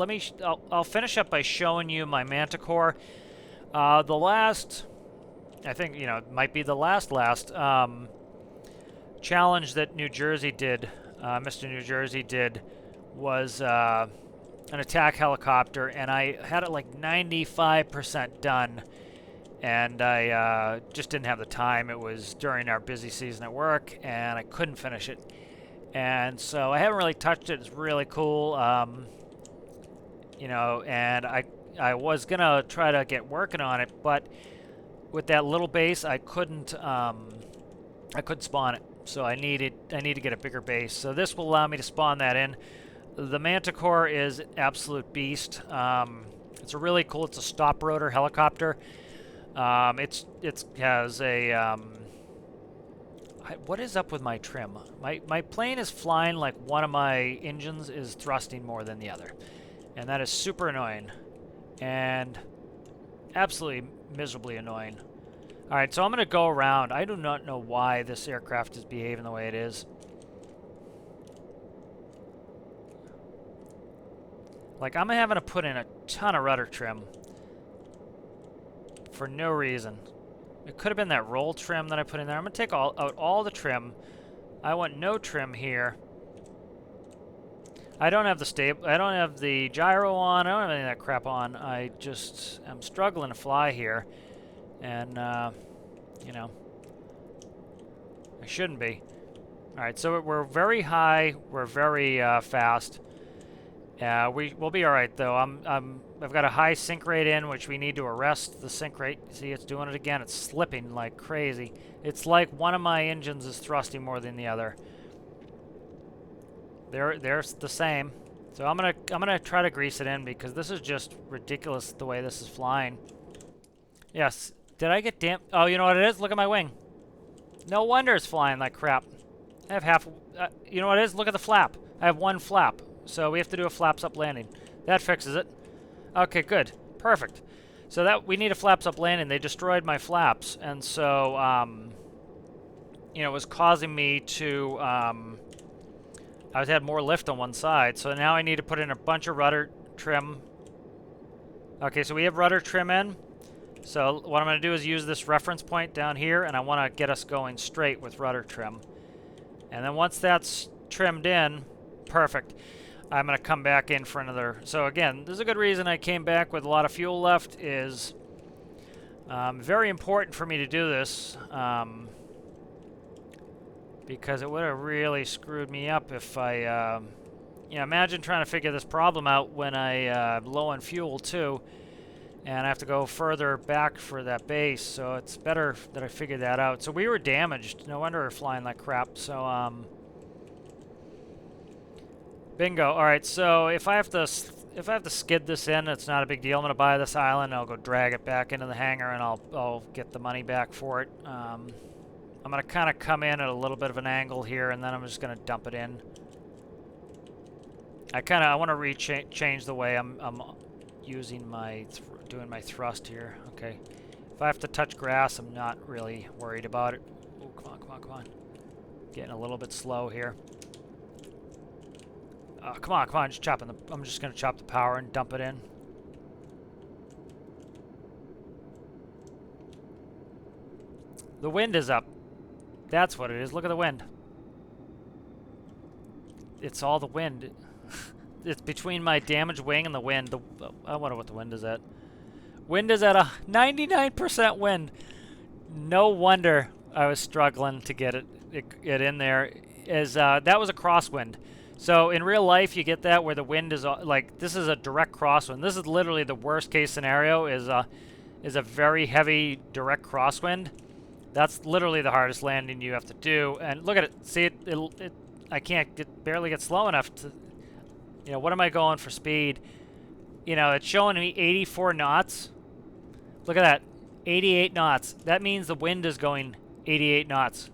I'll finish up by showing you my Manticore. The last, I think, you know, it might be the last challenge that New Jersey did, Mr. New Jersey did, was an attack helicopter, and I had it like 95% done, and I just didn't have the time. It was during our busy season at work, and I couldn't finish it. And so I haven't really touched it. It's really cool, you know, and I was gonna try to get working on it, but with that little base, I couldn't spawn it. So I need to get a bigger base. So this will allow me to spawn that in. The Manticore is an absolute beast. It's a really cool. It's a stop rotor helicopter. It has a what is up with my trim? My plane is flying like one of my engines is thrusting more than the other. And that is super annoying. And absolutely miserably annoying. Alright, so I'm going to go around. I do not know why this aircraft is behaving the way it is. Like, I'm having to put in a ton of rudder trim. For no reason. It could have been that roll trim that I put in there. I'm going to take out all the trim. I want no trim here. I don't have the gyro on. I don't have any of that crap on. I just am struggling to fly here. And, you know, I shouldn't be. Alright, so we're very high. We're very fast. We'll be alright, though. I've got a high sink rate in, which we need to arrest the sink rate. See, it's doing it again. It's slipping like crazy. It's like one of my engines is thrusting more than the other. They're the same. So I'm gonna try to grease it in because this is just ridiculous the way this is flying. Yes. Did I get damp? Oh, you know what it is? Look at my wing. No wonder it's flying like crap. I have half. You know what it is? Look at the flap. I have one flap. So we have to do a flaps up landing. That fixes it. Okay, good. Perfect. So that we need a flaps up landing. They destroyed my flaps. And so, you know, it was causing me to, I had more lift on one side. So now I need to put in a bunch of rudder trim. Okay, so we have rudder trim in. So what I'm going to do is use this reference point down here, and I want to get us going straight with rudder trim. And then once that's trimmed in, perfect. I'm going to come back in for another. So again, there's a good reason I came back with a lot of fuel left. Is very important for me to do this. Because it would have really screwed me up if I, imagine trying to figure this problem out when I low on fuel too, and I have to go further back for that base, so it's better that I figured that out. So we were damaged, no wonder we're flying like crap, so, bingo. Alright, so if I have to skid this in, it's not a big deal. I'm going to buy this island, I'll go drag it back into the hangar, and I'll get the money back for it. I'm going to kind of come in at a little bit of an angle here, and then I'm just going to dump it in. I want to change the way I'm using doing my thrust here. Okay. If I have to touch grass, I'm not really worried about it. Oh, come on, come on, come on. Getting a little bit slow here. Come on, come on, I'm just going to chop the power and dump it in. The wind is up. That's what it is. Look at the wind. It's all the wind. It's between my damaged wing and the wind. I wonder what the wind is at. Wind is at a 99% wind. No wonder I was struggling to get it in there. That was a crosswind. So in real life, you get that where the wind is like, this is a direct crosswind. This is literally the worst case scenario. Is a very heavy direct crosswind. That's literally the hardest landing you have to do. And look at it. See it. I can't barely get slow enough to. What am I going for speed? It's showing me 84 knots. Look at that, 88 knots. That means the wind is going 88 knots.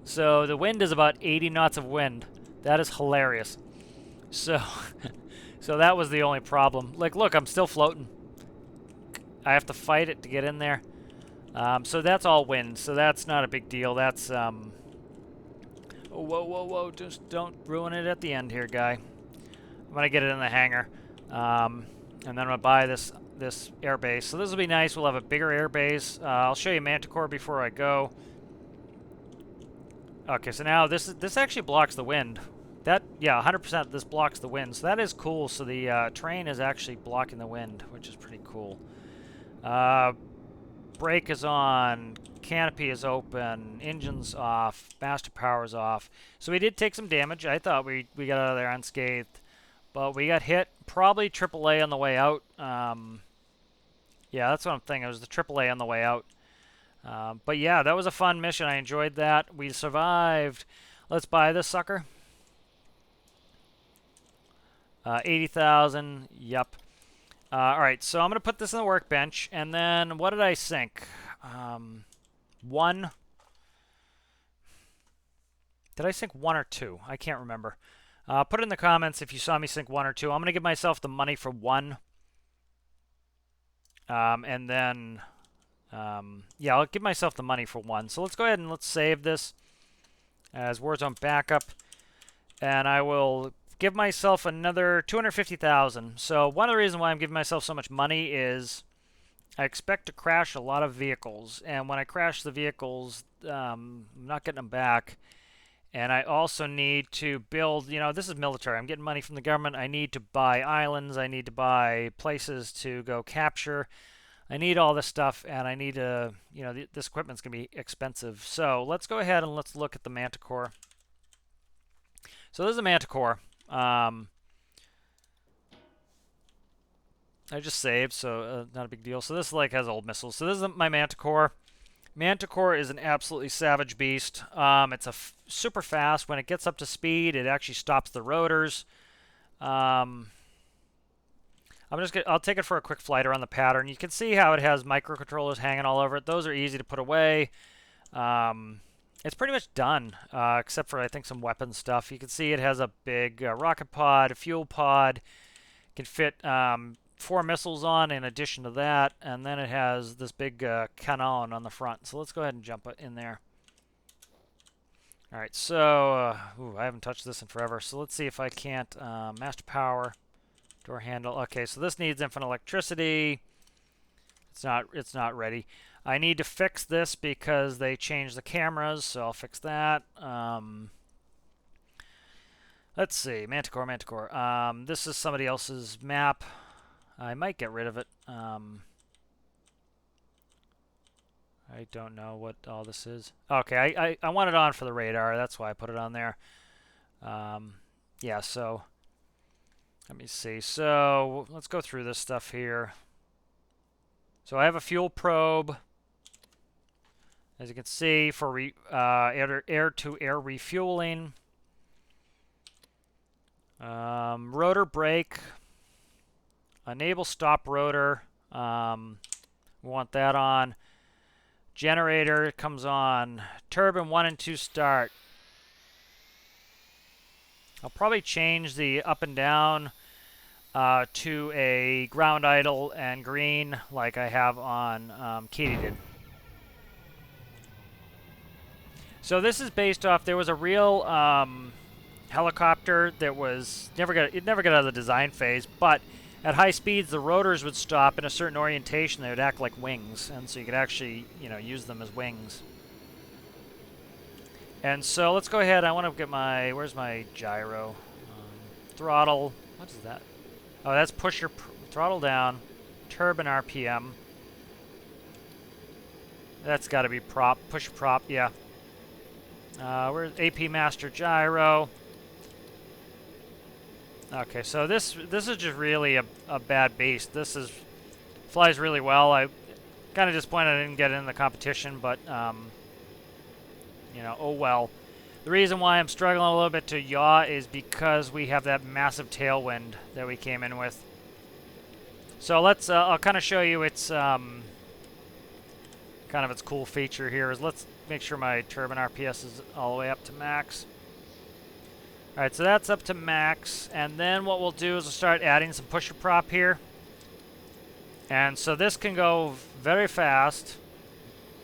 So the wind is about 80 knots of wind. That is hilarious. So, so that was the only problem. Like, look, I'm still floating. I have to fight it to get in there. So that's all wind, so that's not a big deal. That's, oh, whoa, whoa, whoa, just don't ruin it at the end here, guy. I'm going to get it in the hangar, and then I'm going to buy this air base. So this will be nice. We'll have a bigger air base. I'll show you Manticore before I go. Okay, so now this actually blocks the wind. Yeah, 100% this blocks the wind, so that is cool. So the train is actually blocking the wind, which is pretty cool. Brake is on, canopy is open, engine's off, master power's off. So we did take some damage. I thought we got out of there unscathed, but we got hit. Probably AAA on the way out. Yeah, that's what I'm thinking. It was the AAA on the way out. But yeah, that was a fun mission. I enjoyed that. We survived. Let's buy this sucker. 80,000. Yep. All right, so I'm going to put this in the workbench, and then what did I sink? One. Did I sink one or two? I can't remember. Put it in the comments if you saw me sink one or two. I'm going to give myself the money for one. And then, yeah, I'll give myself the money for one. So let's go ahead and let's save this as Warzone backup. And I will give myself another 250,000. So one of the reasons why I'm giving myself so much money is I expect to crash a lot of vehicles, and when I crash the vehicles, I'm not getting them back. And I also need to build, this is military. I'm getting money from the government. I need to buy islands. I need to buy places to go capture. I need all this stuff, and I need to, this equipment's going to be expensive. So let's go ahead and let's look at the Manticore. So this is a Manticore. I just saved, so not a big deal. So this has old missiles. So this is my Manticore. Manticore is an absolutely savage beast. It's super fast. When it gets up to speed, it actually stops the rotors. I'll take it for a quick flight around the pattern. You can see how it has microcontrollers hanging all over it. Those are easy to put away. It's pretty much done, except for, I think, some weapon stuff. You can see it has a big rocket pod, a fuel pod. It can fit 4 missiles on in addition to that. And then it has this big cannon on the front. So let's go ahead and jump in there. All right, so I haven't touched this in forever. So let's see if I can't master power, door handle. Okay, so this needs infinite electricity. It's not ready. I need to fix this because they changed the cameras, so I'll fix that. Let's see, Manticore. This is somebody else's map. I might get rid of it. I don't know what all this is. Okay, I want it on for the radar. That's why I put it on there. Yeah, so let me see. So let's go through this stuff here. So I have a fuel probe. As you can see, for air-to-air refueling. Rotor brake. Enable stop rotor. We want that on. Generator comes on. Turbine 1 and 2 start. I'll probably change the up and down to a ground idle and green like I have on Katie did. So this is based off, there was a real helicopter that was never got out of the design phase, but at high speeds the rotors would stop in a certain orientation. They would act like wings, and so you could actually, you know, use them as wings. And so let's go ahead. I want to get my, where's my gyro? Throttle, what is that? Oh, that's push your throttle down, turbine RPM. That's got to be prop, push prop, yeah. Where's AP Master Gyro? Okay, so this is just really a bad beast. This flies really well. I kind of disappointed I didn't get it in the competition, but you know, oh well. The reason why I'm struggling a little bit to yaw is because we have that massive tailwind that we came in with. So let's I'll kind of show you its kind of its cool feature here. Is let's make sure my turbine RPS is all the way up to max. Alright, so that's up to max, and then what we'll do is we'll start adding some pusher prop here. And so this can go very fast.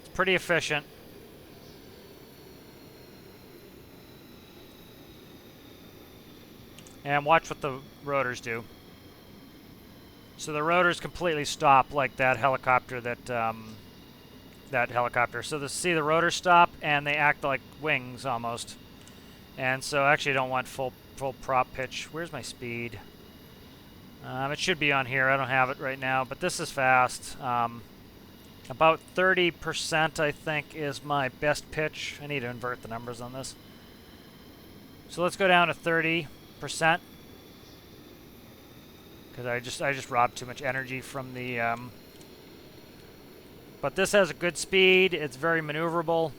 It's pretty efficient. And watch what the rotors do. So the rotors completely stop like that helicopter that helicopter. So see the rotors stop and they act like wings almost. And so actually I don't want full prop pitch. Where's my speed? It should be on here. I don't have it right now, but this is fast. About 30% I think is my best pitch. I need to invert the numbers on this. So let's go down to 30%. Because I just robbed too much energy from the but this has a good speed. It's very maneuverable,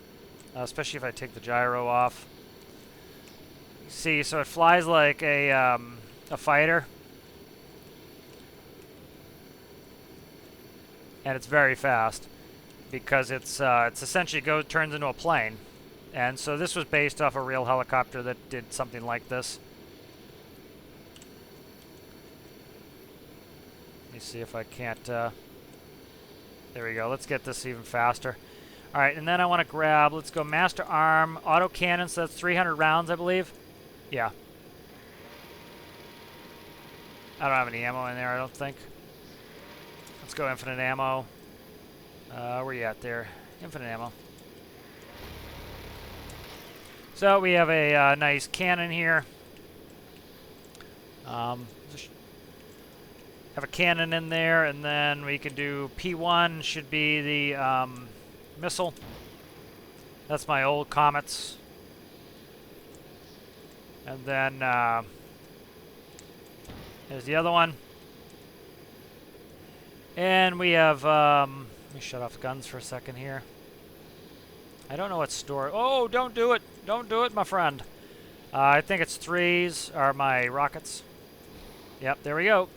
especially if I take the gyro off. See, so it flies like a fighter, and it's very fast because it's essentially turns into a plane. And so this was based off a real helicopter that did something like this. Let me see if I can't. There we go. Let's get this even faster. All right, and then I want to grab. Let's go master arm auto cannon. So that's 300 rounds, I believe. Yeah. I don't have any ammo in there, I don't think. Let's go infinite ammo. Where you at there? Infinite ammo. So we have a nice cannon here. Have a cannon in there, and then we can do P1 should be the missile. That's my old Comets. And then there's the other one. And we have, let me shut off guns for a second here. I don't know what store. Oh, don't do it. Don't do it, my friend. I think it's 3s are my rockets. Yep, there we go.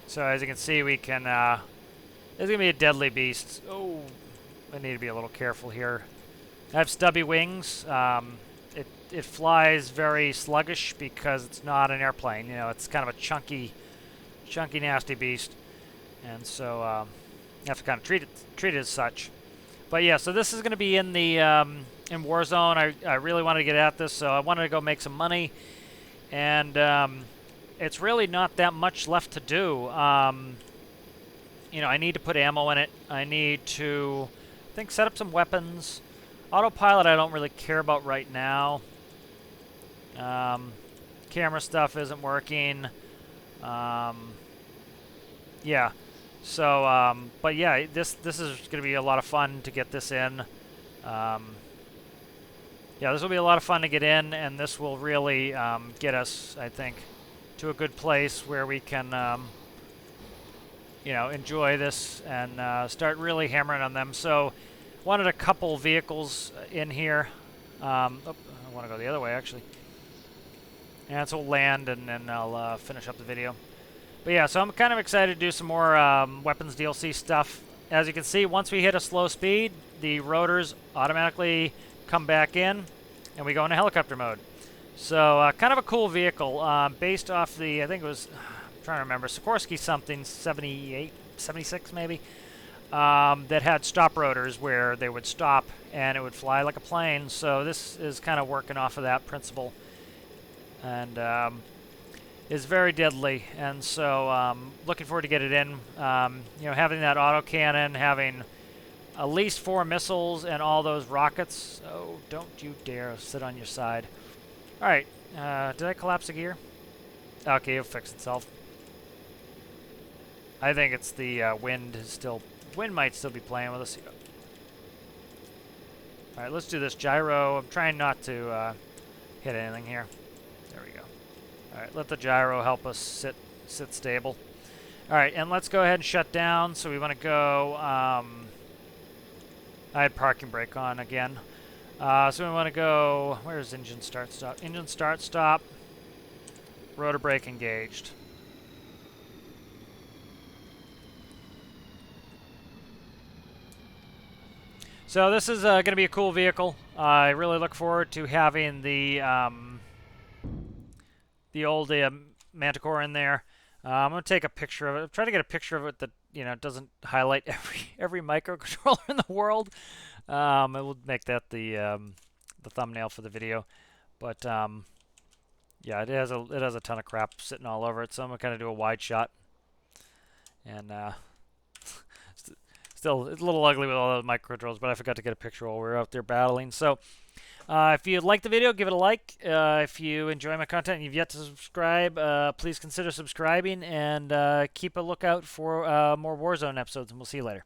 So as you can see, we can, it's going to be a deadly beast. Oh, I need to be a little careful here. I have stubby wings. It flies very sluggish because it's not an airplane. You know, it's kind of a chunky, nasty beast. And so you have to kind of treat it as such. But yeah, so this is going to be in the in Warzone. I really wanted to get at this, so I wanted to go make some money. And it's really not that much left to do. You know, I need to put ammo in it. I need to, I think, set up some weapons. Autopilot I don't really care about right now. Camera stuff isn't working. Yeah. So, but yeah, this is going to be a lot of fun to get this in. Yeah, this will be a lot of fun to get in, and this will really get us, I think, to a good place where we can, you know, enjoy this and start really hammering on them. So, wanted a couple vehicles in here. Oh, I want to go the other way, actually. And so we'll land, and then I'll finish up the video. But yeah, so I'm kind of excited to do some more weapons DLC stuff. As you can see, once we hit a slow speed, the rotors automatically come back in, and we go into helicopter mode. So kind of a cool vehicle, based off the, I think it was, I'm trying to remember, Sikorsky something, 78, 76 maybe, that had stop rotors where they would stop and it would fly like a plane. So this is kind of working off of that principle, and is very deadly. And so looking forward to get it in. You know, having that autocannon, having at least 4 missiles and all those rockets. Oh, don't you dare sit on your side. All right, did I collapse the gear? Okay, it'll fix itself. I think it's the wind is still, wind might still be playing with us. All right, let's do this gyro. I'm trying not to hit anything here. There we go. All right, let the gyro help us sit stable. All right, and let's go ahead and shut down. So we want to go, I had parking brake on again. So we want to go, where's engine start stop? Engine start stop, rotor brake engaged. So this is going to be a cool vehicle. I really look forward to having the old Manticore in there. I'm going to take a picture of it. Try to get a picture of it that, you know, doesn't highlight every microcontroller in the world. I will make that the thumbnail for the video. But yeah, it has a ton of crap sitting all over it. So I'm going to kind of do a wide shot. And still, it's a little ugly with all the microcontrollers, but I forgot to get a picture while we were out there battling. So if you like the video, give it a like. If you enjoy my content and you've yet to subscribe, please consider subscribing, and keep a lookout for more Warzone episodes, and we'll see you later.